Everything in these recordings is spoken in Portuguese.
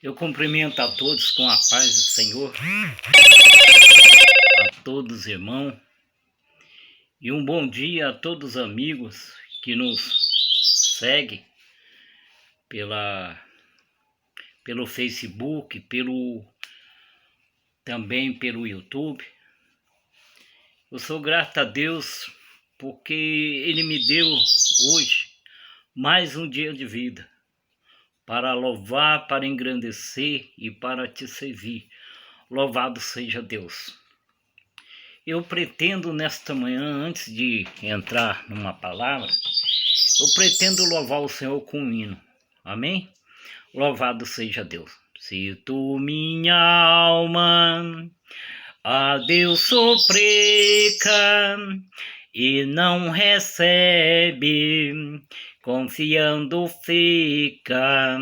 Eu cumprimento a todos com a paz do Senhor, a todos irmãos, e um bom dia a todos os amigos que nos seguem pelo Facebook, também pelo YouTube. Eu sou grato a Deus porque Ele me deu hoje mais um dia de vida para louvar, para engrandecer e para te servir. Louvado seja Deus. Eu pretendo nesta manhã, antes de entrar numa palavra, eu pretendo louvar o Senhor com um hino. Amém? Louvado seja Deus. Se tu, minha alma, a Deus suplica e não recebe, confiando fica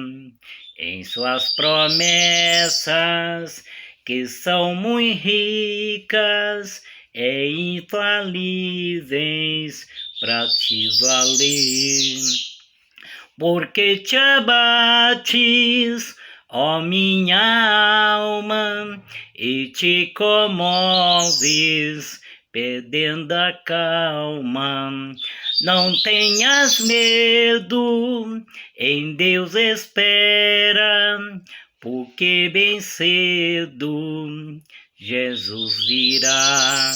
em suas promessas, que são muito ricas e infalíveis para te valer. Porque te abates, ó minha alma, e te comoves, perdendo a calma. Não tenhas medo, em Deus espera, porque bem cedo Jesus virá.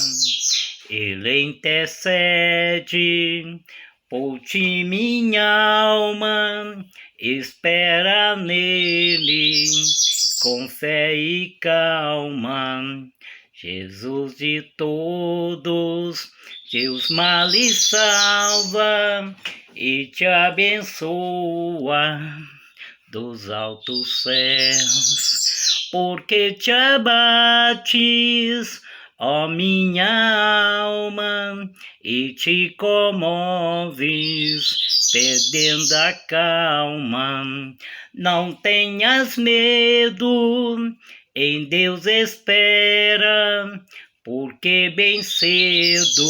Ele intercede por ti, minha alma, espera nele, com fé e calma. Jesus de todos teus males salva e te abençoa dos altos céus. Porque te abates, ó minha alma, e te comoves, perdendo a calma. Não tenhas medo, em Deus espera, porque bem cedo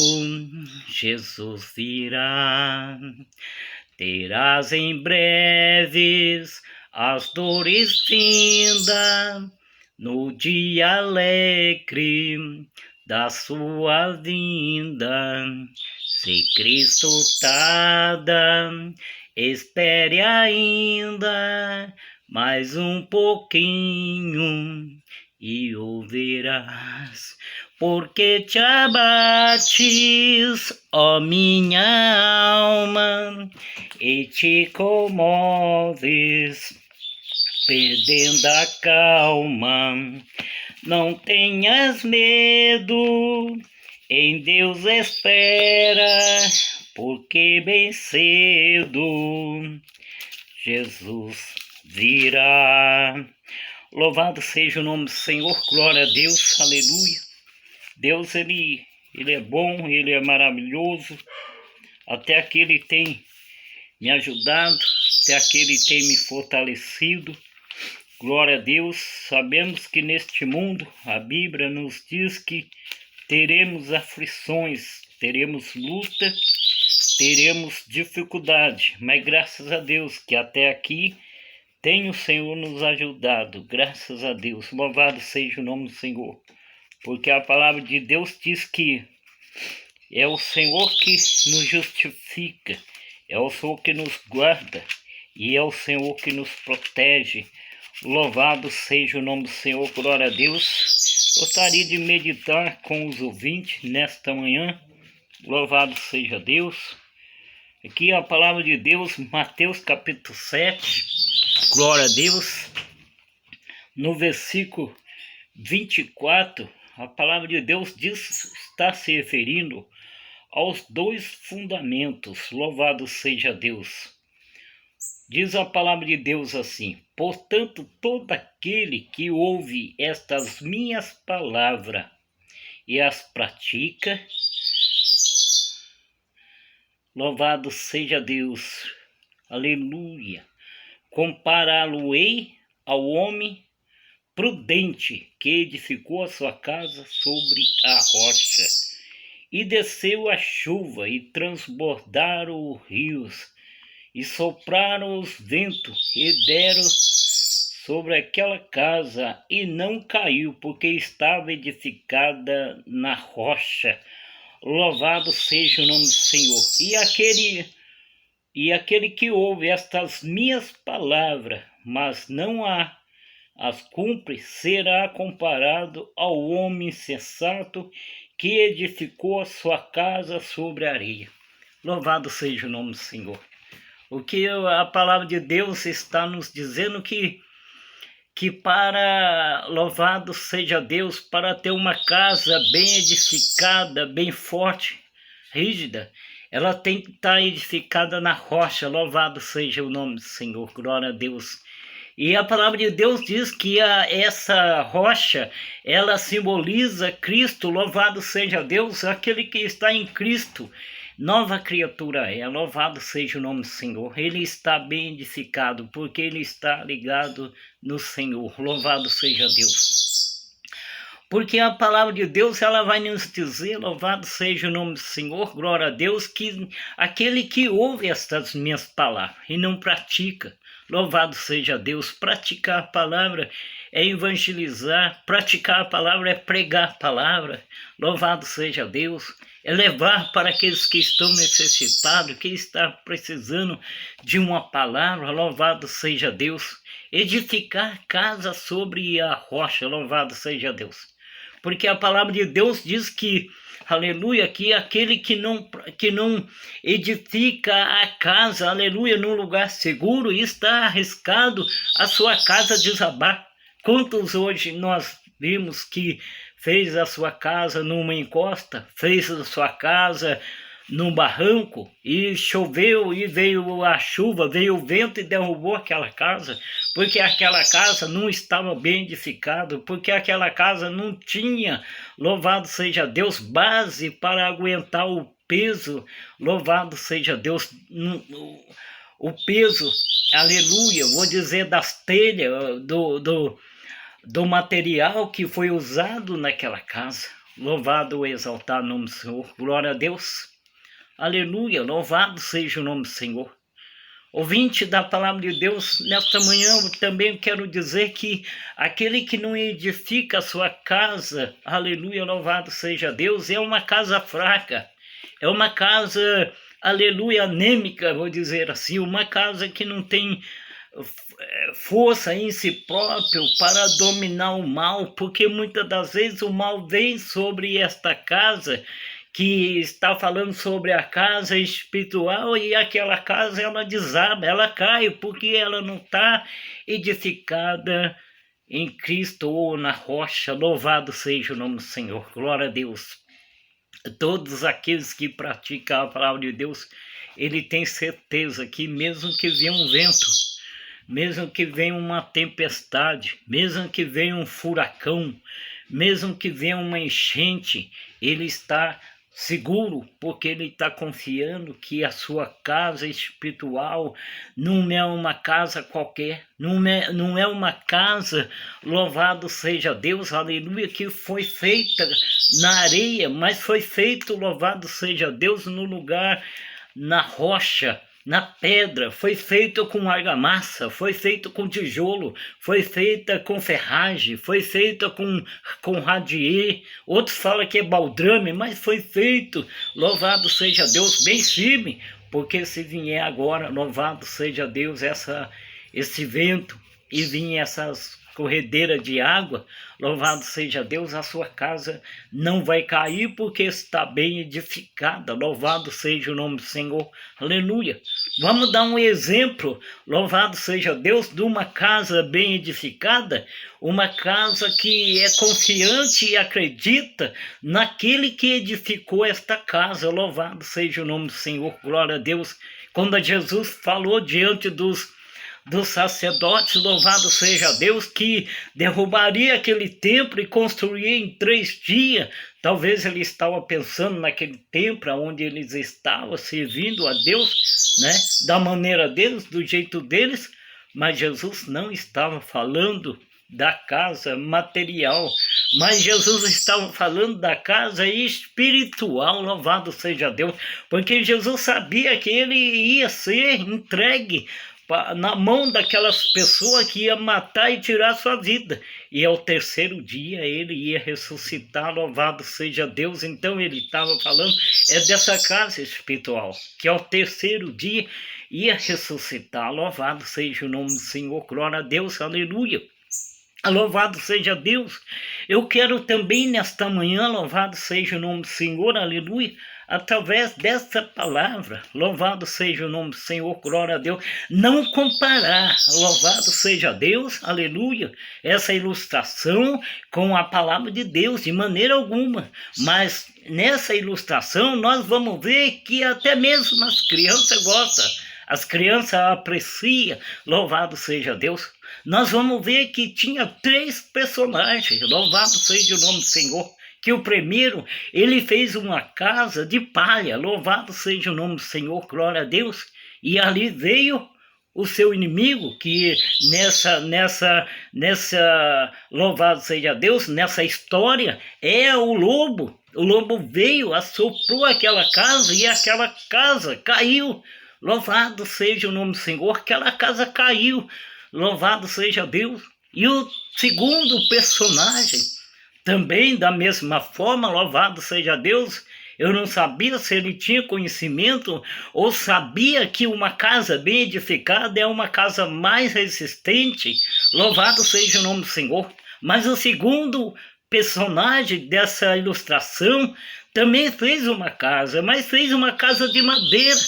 Jesus virá. Terás em breves as dores findas, no dia alegre da sua vinda. Se Cristo tarda, espere ainda mais um pouquinho e o verás. Porque te abates, ó minha alma, e te comoves, perdendo a calma. Não tenhas medo, em Deus espera, porque bem cedo Jesus virá. Louvado seja o nome do Senhor, glória a Deus, aleluia. Deus, ele é bom, ele é maravilhoso. Até aqui ele tem me ajudado, até aqui ele tem me fortalecido. Glória a Deus. Sabemos que neste mundo a Bíblia nos diz que teremos aflições, teremos luta, teremos dificuldade, mas graças a Deus que até aqui tem o Senhor nos ajudado, graças a Deus. Louvado seja o nome do Senhor, porque a palavra de Deus diz que é o Senhor que nos justifica, é o Senhor que nos guarda e é o Senhor que nos protege. Louvado seja o nome do Senhor, glória a Deus. Gostaria de meditar com os ouvintes nesta manhã. Louvado seja Deus. Aqui a palavra de Deus, Mateus capítulo 7, glória a Deus. No versículo 24, a palavra de Deus está se referindo aos dois fundamentos. Louvado seja Deus. Diz a palavra de Deus assim: portanto, todo aquele que ouve estas minhas palavras e as pratica, louvado seja Deus, aleluia, compará-lo-ei ao homem prudente que edificou a sua casa sobre a rocha. E desceu a chuva, e transbordaram os rios, e sopraram os ventos, e deram sobre aquela casa e não caiu, porque estava edificada na rocha. Louvado seja o nome do Senhor. E aquele que ouve estas minhas palavras, mas não as cumpre, será comparado ao homem insensato que edificou a sua casa sobre a areia. Louvado seja o nome do Senhor. O que a palavra de Deus está nos dizendo que para, louvado seja Deus, para ter uma casa bem edificada, bem forte, rígida, ela tem que estar edificada na rocha. Louvado seja o nome do Senhor, glória a Deus. E a palavra de Deus diz que essa rocha, ela simboliza Cristo. Louvado seja Deus, aquele que está em Cristo, nova criatura é. Louvado seja o nome do Senhor. Ele está bem edificado, porque ele está ligado no Senhor. Louvado seja Deus. Porque a palavra de Deus, ela vai nos dizer, louvado seja o nome do Senhor, glória a Deus, que aquele que ouve estas minhas palavras e não pratica, louvado seja Deus. Praticar a palavra é evangelizar, praticar a palavra é pregar a palavra, louvado seja Deus. É levar para aqueles que estão necessitados, que estão precisando de uma palavra, louvado seja Deus. Edificar casa sobre a rocha, louvado seja Deus. Porque a palavra de Deus diz que, aleluia, que aquele que não edifica a casa, aleluia, num lugar seguro, está arriscado a sua casa desabar. Quantos hoje nós vimos que fez a sua casa numa encosta, fez a sua casa num barranco, e choveu, e veio a chuva, veio o vento e derrubou aquela casa, porque aquela casa não estava bem edificada, porque aquela casa não tinha, louvado seja Deus, base para aguentar o peso, louvado seja Deus, o peso, aleluia, vou dizer, das telhas, do material que foi usado naquela casa. Louvado ou exaltado o nome do Senhor, glória a Deus. Aleluia, louvado seja o nome do Senhor. Ouvinte da palavra de Deus, nesta manhã eu também quero dizer que aquele que não edifica a sua casa, aleluia, louvado seja Deus, é uma casa fraca, é uma casa, aleluia, anêmica, vou dizer assim, uma casa que não tem força em si próprio para dominar o mal, porque muitas das vezes o mal vem sobre esta casa, que está falando sobre a casa espiritual, e aquela casa ela desaba, ela cai, porque ela não está edificada em Cristo ou na rocha. Louvado seja o nome do Senhor, glória a Deus. Todos aqueles que praticam a palavra de Deus, ele tem certeza que mesmo que venha um vento, mesmo que venha uma tempestade, mesmo que venha um furacão, mesmo que venha uma enchente, ele está seguro, porque ele está confiando que a sua casa espiritual não é uma casa qualquer, não é uma casa, louvado seja Deus, aleluia, que foi feita na areia, mas foi feito, louvado seja Deus, no lugar, na rocha, na pedra, foi feito com argamassa, foi feito com tijolo, foi feita com ferragem, foi feita com radier, outros falam que é baldrame, mas foi feito, louvado seja Deus, bem firme, porque se vier agora, louvado seja Deus, esse vento, e vir essas corredeiras de água, louvado seja Deus, a sua casa não vai cair, porque está bem edificada, louvado seja o nome do Senhor, aleluia. Vamos dar um exemplo, louvado seja Deus, de uma casa bem edificada, uma casa que é confiante e acredita naquele que edificou esta casa, louvado seja o nome do Senhor, glória a Deus. Quando Jesus falou diante dos sacerdotes, louvado seja Deus, que derrubaria aquele templo e construiria em 3 dias. Talvez ele estava pensando naquele templo onde eles estavam servindo a Deus, né, da maneira deles, do jeito deles, mas Jesus não estava falando da casa material, mas Jesus estava falando da casa espiritual, louvado seja Deus, porque Jesus sabia que ele ia ser entregue na mão daquelas pessoas que ia matar e tirar sua vida. E ao terceiro dia ele ia ressuscitar, louvado seja Deus. Então ele estava falando dessa casa espiritual, que ao terceiro dia ia ressuscitar. Louvado seja o nome do Senhor, glória a Deus, aleluia. Louvado seja Deus. Eu quero também nesta manhã, louvado seja o nome do Senhor, aleluia, através desta palavra, louvado seja o nome do Senhor, glória a Deus, não comparar, louvado seja Deus, aleluia, essa ilustração com a palavra de Deus, de maneira alguma, mas nessa ilustração nós vamos ver que até mesmo as crianças gostam, as crianças apreciam, louvado seja Deus. Nós vamos ver que tinha 3 personagens, louvado seja o nome do Senhor, que o primeiro, ele fez uma casa de palha, louvado seja o nome do Senhor, glória a Deus, e ali veio o seu inimigo, que louvado seja Deus, nessa história, é o lobo. O lobo veio, assoprou aquela casa, e aquela casa caiu, louvado seja o nome do Senhor, aquela casa caiu, louvado seja Deus. E o segundo personagem, também da mesma forma, louvado seja Deus, eu não sabia se ele tinha conhecimento ou sabia que uma casa bem edificada é uma casa mais resistente, louvado seja o nome do Senhor. Mas o segundo personagem dessa ilustração também fez uma casa, mas fez uma casa de madeira,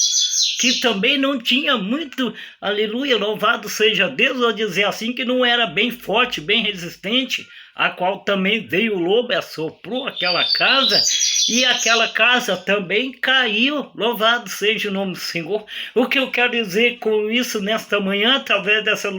que também não tinha muito, aleluia, louvado seja Deus, ao dizer assim, que não era bem forte, bem resistente, a qual também veio o lobo e assoprou aquela casa, e aquela casa também caiu, louvado seja o nome do Senhor. O que eu quero dizer com isso nesta manhã, através dessa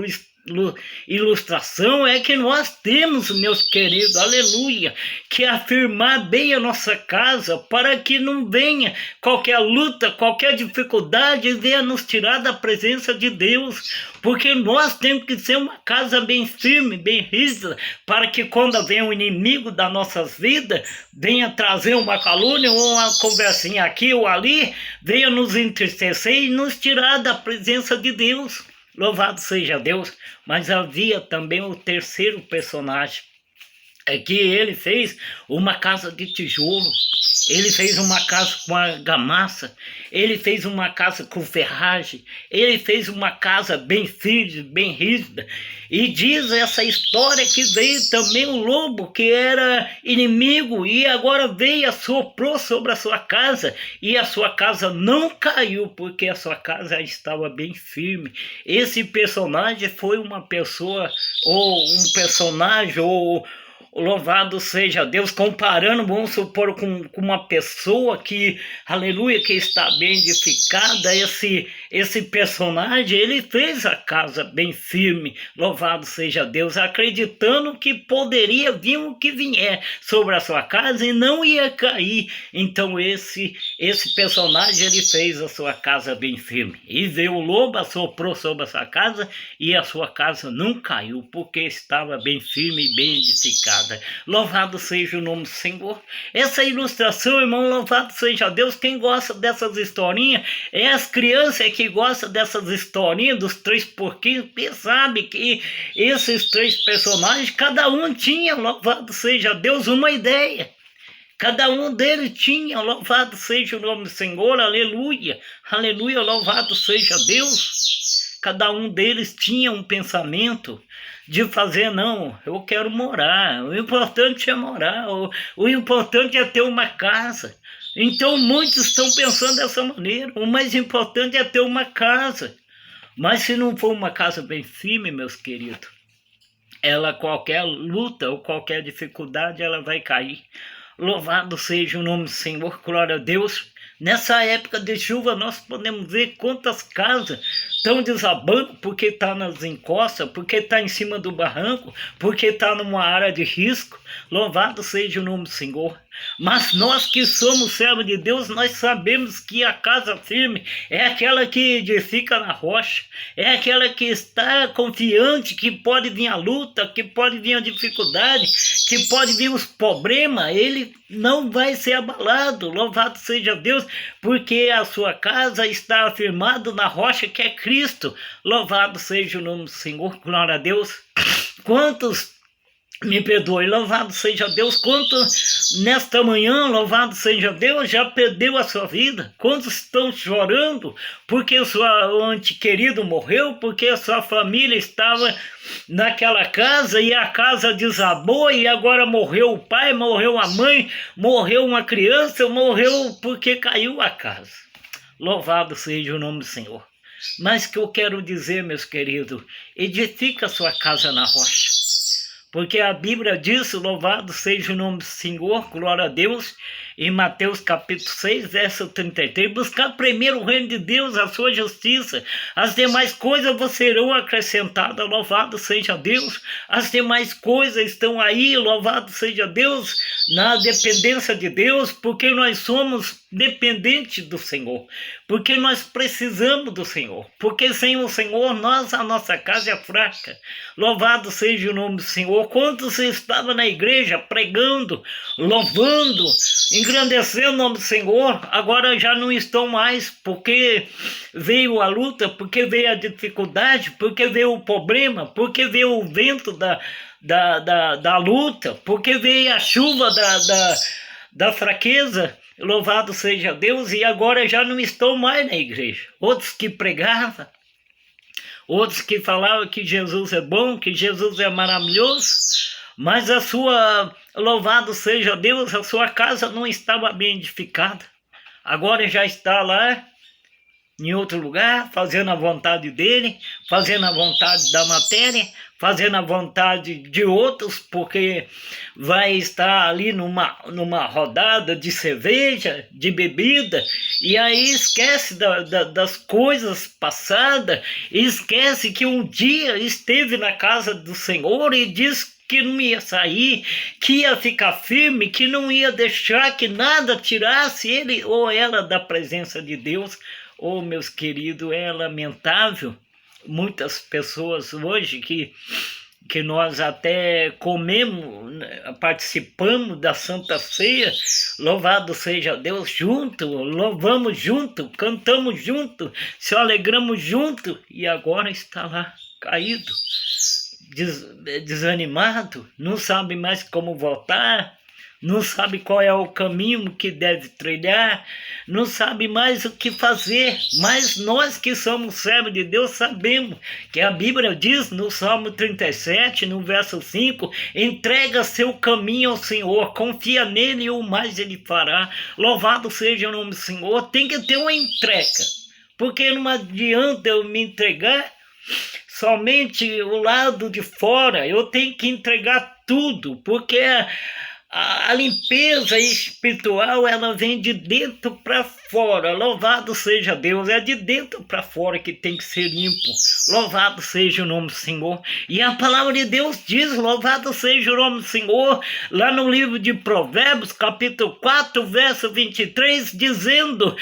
ilustração, é que nós temos, meus queridos, aleluia, que afirmar bem a nossa casa, para que não venha qualquer luta, qualquer dificuldade, venha nos tirar da presença de Deus, porque nós temos que ser uma casa bem firme, bem rígida, para que quando vem o inimigo das nossas vidas, venha trazer uma calúnia ou uma conversinha aqui ou ali, venha nos entristecer e nos tirar da presença de Deus. Louvado seja Deus. Mas havia também o terceiro personagem, que ele fez uma casa de tijolo, ele fez uma casa com argamassa, ele fez uma casa com ferragem, ele fez uma casa bem firme, bem rígida. E diz essa história que veio também um lobo que era inimigo e agora veio e assoprou sobre a sua casa, e a sua casa não caiu porque a sua casa estava bem firme. Esse personagem foi uma pessoa, ou um personagem, ou louvado seja Deus, comparando, vamos supor, com uma pessoa que, aleluia, que está bem edificada. Esse personagem, ele fez a casa bem firme, louvado seja Deus, acreditando que poderia vir o que vier sobre a sua casa e não ia cair. Então esse personagem, ele fez a sua casa bem firme, e veio o lobo, assoprou sobre a sua casa, e a sua casa não caiu, porque estava bem firme e bem edificada. Louvado seja o nome do Senhor. Essa ilustração, irmão, louvado seja Deus. Quem gosta dessas historinhas é as crianças que gostam dessas historinhas dos 3 porquinhos, porque sabe que esses 3 personagens, cada um tinha, louvado seja Deus, uma ideia. Cada um deles tinha, louvado seja o nome do Senhor, aleluia, aleluia, louvado seja Deus. Cada um deles tinha um pensamento de fazer, não, eu quero morar, o importante é morar, o importante é ter uma casa. Então muitos estão pensando dessa maneira, o mais importante é ter uma casa. Mas se não for uma casa bem firme, meus queridos, qualquer luta ou qualquer dificuldade, ela vai cair. Louvado seja o nome do Senhor, glória a Deus. Nessa época de chuva nós podemos ver quantas casas estão desabando porque está nas encostas, porque está em cima do barranco, porque está numa área de risco. Louvado seja o nome do Senhor. Mas nós que somos servos de Deus, nós sabemos que a casa firme é aquela que edifica na rocha, é aquela que está confiante que pode vir a luta, que pode vir a dificuldade, que pode vir os problemas, ele não vai ser abalado. Louvado seja Deus, porque a sua casa está afirmada na rocha que é Cristo. Louvado seja o nome do Senhor, glória a Deus. Quantos, me perdoe, louvado seja Deus, quantos nesta manhã, louvado seja Deus, já perdeu a sua vida? Quantos estão chorando porque o seu ente querido morreu, porque a sua família estava naquela casa e a casa desabou e agora morreu o pai, morreu a mãe, morreu uma criança, morreu porque caiu a casa. Louvado seja o nome do Senhor. Mas que eu quero dizer, meus queridos, edifica a sua casa na rocha. Porque a Bíblia diz, louvado seja o nome do Senhor, glória a Deus, em Mateus capítulo 6, verso 33, buscar primeiro o reino de Deus, a sua justiça, as demais coisas vos serão acrescentadas, louvado seja Deus, as demais coisas estão aí, louvado seja Deus, na dependência de Deus, porque nós somos dependentes do Senhor, porque nós precisamos do Senhor, porque sem o Senhor a nossa casa é fraca. Louvado seja o nome do Senhor. Quantos estavam na igreja pregando, louvando, engrandecendo o nome do Senhor, agora já não estão mais, porque veio a luta, porque veio a dificuldade, porque veio o problema, porque veio o vento da luta, porque veio a chuva da fraqueza. Louvado seja Deus, e agora já não estão mais na igreja. Outros que pregavam, outros que falavam que Jesus é bom, que Jesus é maravilhoso, mas louvado seja Deus, a sua casa não estava bem edificada. Agora já está lá em outro lugar, fazendo a vontade dele, fazendo a vontade da matéria, fazendo a vontade de outros, porque vai estar ali numa rodada de cerveja, de bebida, e aí esquece das coisas passadas, esquece que um dia esteve na casa do Senhor e diz que não ia sair, que ia ficar firme, que não ia deixar que nada tirasse ele ou ela da presença de Deus. Oh, meus queridos, é lamentável. Muitas pessoas hoje que nós até comemos, participamos da Santa Ceia, louvado seja Deus, junto, louvamos junto, cantamos junto, se alegramos junto, e agora está lá, caído, desanimado, não sabe mais como voltar, não sabe qual é o caminho que deve trilhar, não sabe mais o que fazer. Mas nós que somos servos de Deus sabemos que a Bíblia diz no Salmo 37, no verso 5, entrega seu caminho ao Senhor, confia nele e o mais ele fará. Louvado seja o nome do Senhor. Tem que ter uma entrega, porque não adianta eu me entregar somente o lado de fora, eu tenho que entregar tudo, porque a limpeza espiritual, ela vem de dentro para fora. Louvado seja Deus, é de dentro para fora que tem que ser limpo. Louvado seja o nome do Senhor. E a palavra de Deus diz, louvado seja o nome do Senhor, lá no livro de Provérbios, capítulo 4, verso 23, dizendo: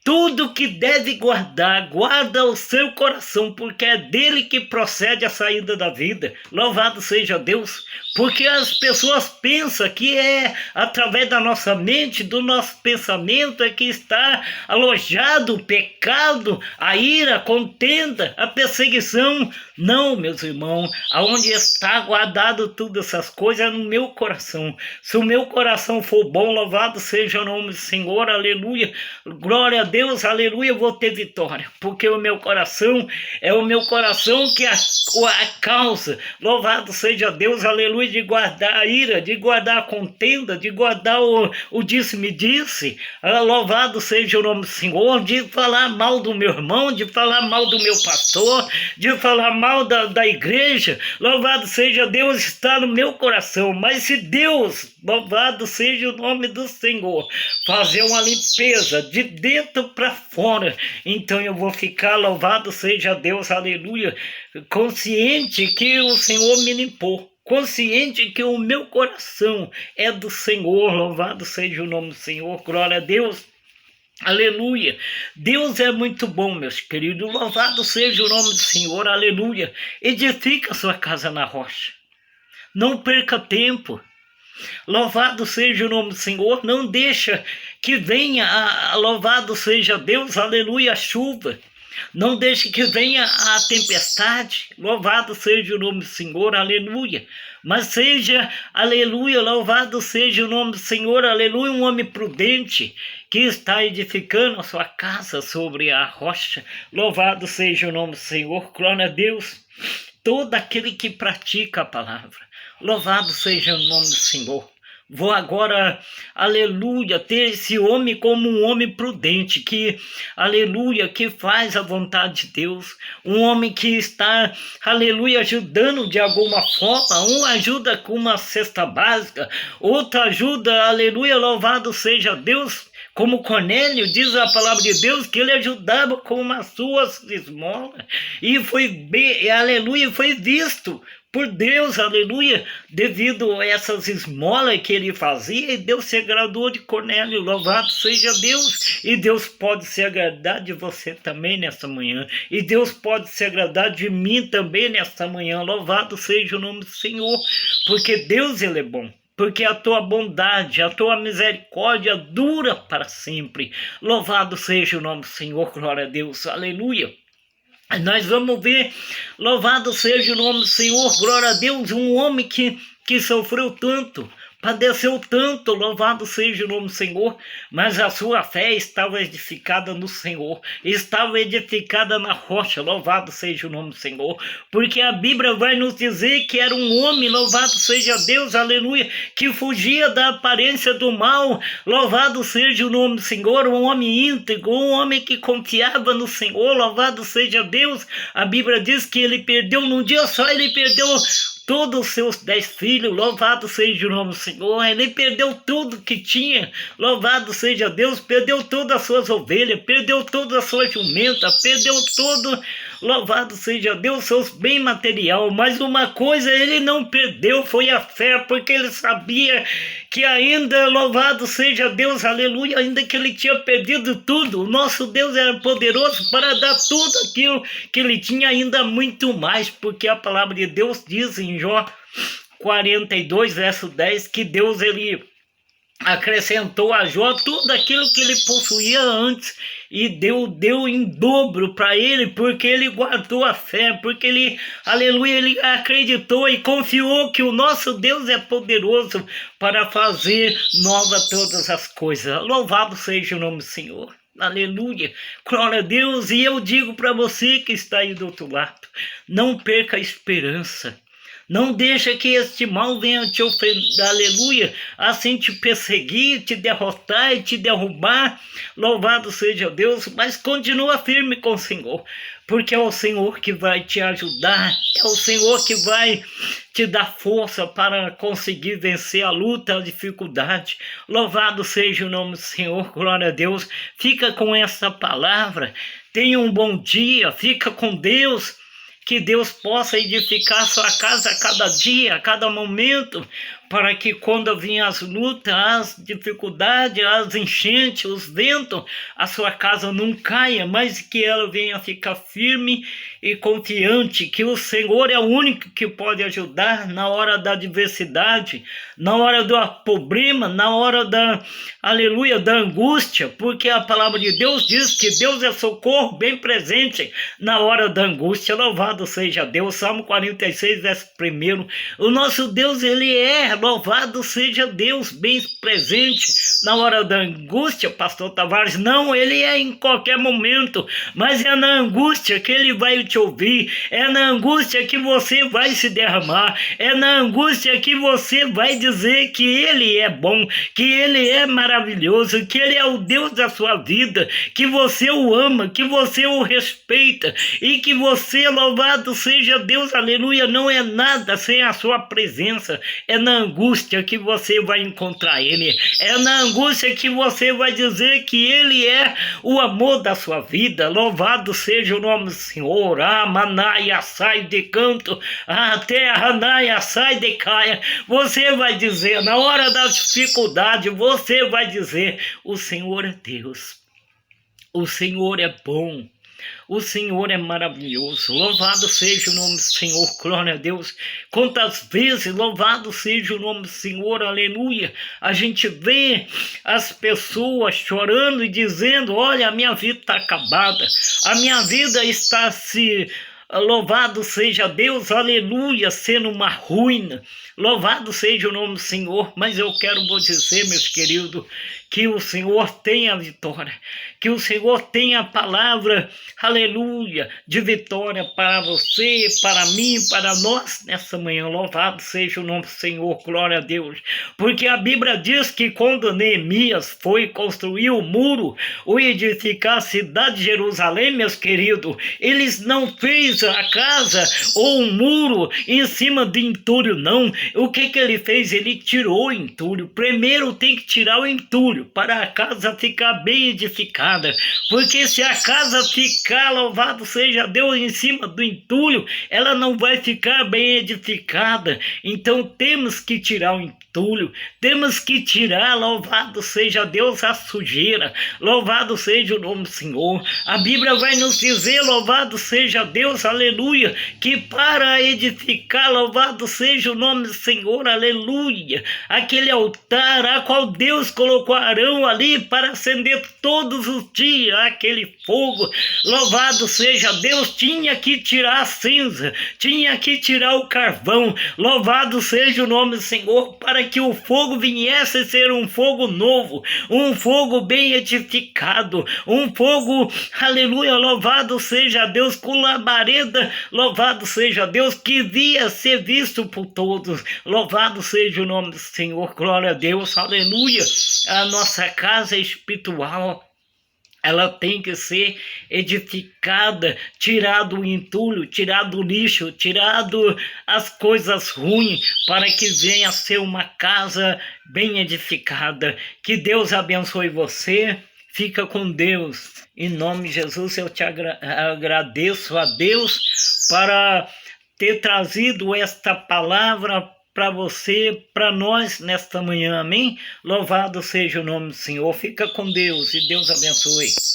tudo que deve guardar, guarda o seu coração, porque é dele que procede a saída da vida. Louvado seja Deus, porque as pessoas pensam que é através da nossa mente, do nosso pensamento, é que está alojado o pecado, a ira, a contenda, a perseguição. Não, meus irmãos, aonde está guardado todas essas coisas é no meu coração. Se o meu coração for bom, louvado seja o nome do Senhor, aleluia, glória a Deus, aleluia, eu vou ter vitória, porque o meu coração é o meu coração que é a causa, louvado seja Deus, aleluia, de guardar a ira, de guardar a contenda, de guardar o disse-me-disse, louvado seja o nome do Senhor, de falar mal do meu irmão, de falar mal do meu pastor, de falar mal da igreja. Louvado seja Deus, está no meu coração. Mas se Deus, louvado seja o nome do Senhor, fazer uma limpeza de dentro para fora, então eu vou ficar, louvado seja Deus, aleluia, consciente que o Senhor me limpou, consciente que o meu coração é do Senhor. Louvado seja o nome do Senhor, glória a Deus. Aleluia. Deus é muito bom, meus queridos. Louvado seja o nome do Senhor, aleluia. Edifica sua casa na rocha. Não perca tempo. Louvado seja o nome do Senhor. Não deixa que venha, louvado seja Deus, aleluia, a chuva. Não deixe que venha a tempestade. Louvado seja o nome do Senhor, aleluia. Mas seja, aleluia, louvado seja o nome do Senhor, aleluia, um homem prudente que está edificando a sua casa sobre a rocha. Louvado seja o nome do Senhor, glória a Deus. Todo aquele que pratica a palavra. Louvado seja o nome do Senhor. Vou agora, aleluia, ter esse homem como um homem prudente, que, aleluia, que faz a vontade de Deus. Um homem que está, aleluia, ajudando de alguma forma. Um ajuda com uma cesta básica, outro ajuda, aleluia, louvado seja Deus. Como Cornélio, diz a palavra de Deus, que ele ajudava com as suas esmolas. E foi, aleluia, foi visto por Deus, aleluia, devido a essas esmolas que ele fazia, e Deus se agradou de Cornélio. Louvado seja Deus. E Deus pode se agradar de você também nesta manhã, e Deus pode se agradar de mim também nesta manhã. Louvado seja o nome do Senhor, porque Deus, ele é bom. Porque a tua bondade, a tua misericórdia dura para sempre. Louvado seja o nome do Senhor, glória a Deus, aleluia. Nós vamos ver, louvado seja o nome do Senhor, glória a Deus, um homem que sofreu tanto, padeceu tanto, louvado seja o nome do Senhor, mas a sua fé estava edificada no Senhor, estava edificada na rocha. Louvado seja o nome do Senhor, porque a Bíblia vai nos dizer que era um homem, louvado seja Deus, aleluia, que fugia da aparência do mal. Louvado seja o nome do Senhor, um homem íntegro, um homem que confiava no Senhor. Louvado seja Deus. A Bíblia diz que ele perdeu, num dia só ele perdeu todos os seus 10 filhos. Louvado seja o nome do Senhor. Ele perdeu tudo que tinha. Louvado seja Deus. Perdeu todas as suas ovelhas, perdeu todas as suas jumentas, perdeu todo, louvado seja Deus, seus bens material. Mas uma coisa ele não perdeu, foi a fé, porque ele sabia que ainda, louvado seja Deus, aleluia, ainda que ele tinha perdido tudo, o nosso Deus era poderoso para dar tudo aquilo que ele tinha, ainda muito mais, porque a palavra de Deus diz em Jó 42, verso 10, que Deus, ele acrescentou a Jó tudo aquilo que ele possuía antes, e deu em dobro para ele, porque ele guardou a fé, porque ele, aleluia, ele acreditou e confiou que o nosso Deus é poderoso para fazer nova todas as coisas. Louvado seja o nome do Senhor. Aleluia, glória a Deus. E eu digo para você que está aí do outro lado, não perca a esperança. Não deixa que este mal venha te ofender, aleluia, assim te perseguir, te derrotar e te derrubar. Louvado seja Deus, mas continua firme com o Senhor, porque é o Senhor que vai te ajudar, é o Senhor que vai te dar força para conseguir vencer a luta, a dificuldade. Louvado seja o nome do Senhor, glória a Deus. Fica com essa palavra, tenha um bom dia, fica com Deus. Que Deus possa edificar sua casa a cada dia, a cada momento, para que quando vinham as lutas, as dificuldades, as enchentes, os ventos, a sua casa não caia, mas que ela venha ficar firme e confiante, que o Senhor é o único que pode ajudar na hora da adversidade, na hora do problema, na hora da, aleluia, da angústia, porque a palavra de Deus diz que Deus é socorro bem presente na hora da angústia. Louvado seja Deus. Salmo 46, verso 1. O nosso Deus, ele é, louvado seja Deus, bem presente na hora da angústia, pastor Tavares. Não, ele é em qualquer momento, mas é na angústia que ele vai te ouvir, é na angústia que você vai se derramar, é na angústia que você vai dizer que ele é bom, que ele é maravilhoso, que ele é o Deus da sua vida, que você o ama, que você o respeita e que você, louvado seja Deus, aleluia, não é nada sem a sua presença. É na angústia que você vai encontrar Ele. É na angústia que você vai dizer que Ele é o amor da sua vida. Louvado seja o nome do Senhor. Ah, manaia, sai de canto. Ah, terra, naia, sai de caia. Você vai dizer, na hora da dificuldade, você vai dizer, o Senhor é Deus. O Senhor é bom. O Senhor é maravilhoso, louvado seja o nome do Senhor, glória a Deus. Quantas vezes, louvado seja o nome do Senhor, aleluia. A gente vê as pessoas chorando e dizendo, olha, a minha vida está acabada, a minha vida está se... Louvado seja Deus, aleluia, sendo uma ruína. Louvado seja o nome do Senhor, mas eu quero vos dizer, meus queridos, que o Senhor tem a vitória, que o Senhor tem a palavra, aleluia, de vitória para você, para mim, para nós nessa manhã. Louvado seja o nome do Senhor, glória a Deus, porque a Bíblia diz que quando Neemias foi construir o muro, ou edificar a cidade de Jerusalém, meus queridos, eles não fez a casa ou um muro em cima de entulho, não. O que ele fez? Ele tirou o entulho. Primeiro tem que tirar o entulho para a casa ficar bem edificada, porque se a casa ficar, louvado seja Deus, em cima do entulho, ela não vai ficar bem edificada. Então temos que tirar o entulho, temos que tirar, louvado seja Deus, a sujeira. Louvado seja o nome do Senhor. A Bíblia vai nos dizer, louvado seja Deus, aleluia, que para edificar, louvado seja o nome do Senhor, aleluia, aquele altar a qual Deus colocou Arão ali para acender todos os dias aquele fogo, louvado seja Deus, tinha que tirar a cinza, tinha que tirar o carvão, louvado seja o nome do Senhor, para que o fogo viesse a ser um fogo novo, um fogo bem edificado, um fogo, aleluia, louvado seja Deus, com labareda, louvado seja Deus, que via ser visto por todos. Louvado seja o nome do Senhor, glória a Deus, aleluia. A nossa casa espiritual, ela tem que ser edificada, tirado o entulho, tirado o lixo, tirado as coisas ruins, para que venha a ser uma casa bem edificada. Que Deus abençoe você. Fica com Deus. Em nome de Jesus, eu te agradeço a Deus para ter trazido esta palavra para você, para nós nesta manhã, amém? Louvado seja o nome do Senhor. Fica com Deus e Deus abençoe.